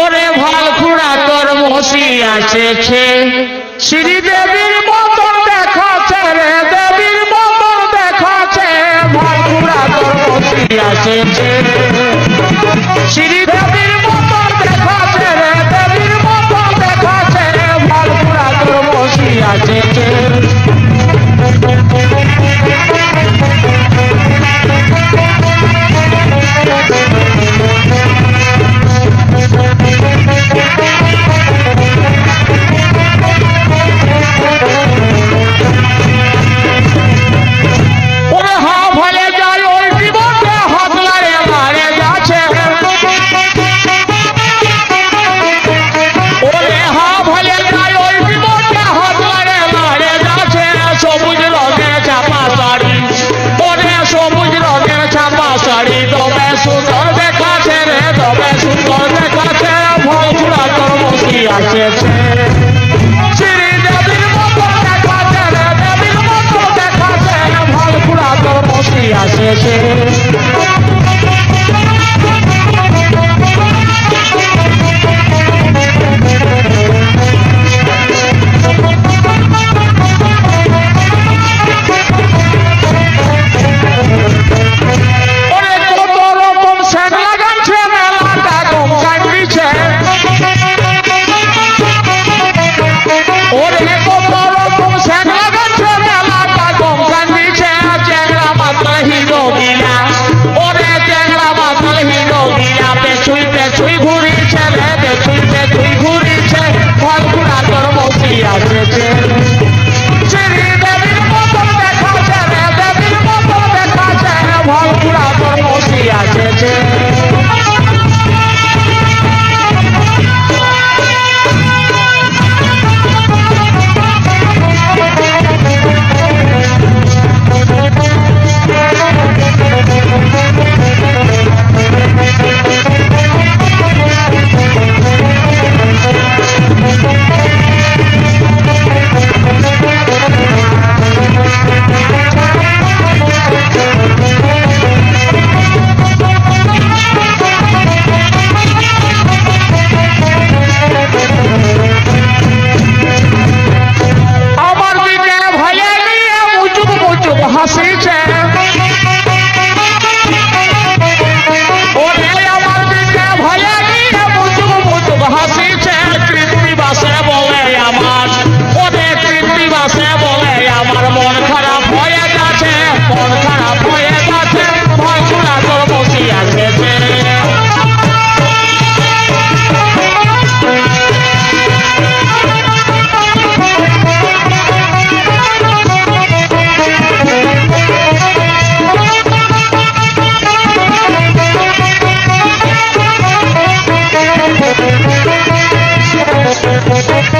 ওরে ভালখুড়া তোর মসি আসেছে শ্রীদেবীর মতন দেখাচ্ছে রে দেবীর মতন দেখাচ্ছে ভালখুড়া তোর মসি আসেছে শ্রীদেবীর মতন দেখাচ্ছে রে দেবীর মতন দেখাচ্ছে ভালখুড়া তোর মসি আসেছে সুন্দর দেখাচ্ছে রে তবে সুন্দর দেখাচ্ছে ভালখুড়া তোর মসি আসেছে শ্রীদেবীর মতন দেখাচ্ছে রে দেবীর মতন দেখাচ্ছে ভালখুড়া তোর মসি আসেছে Thank you.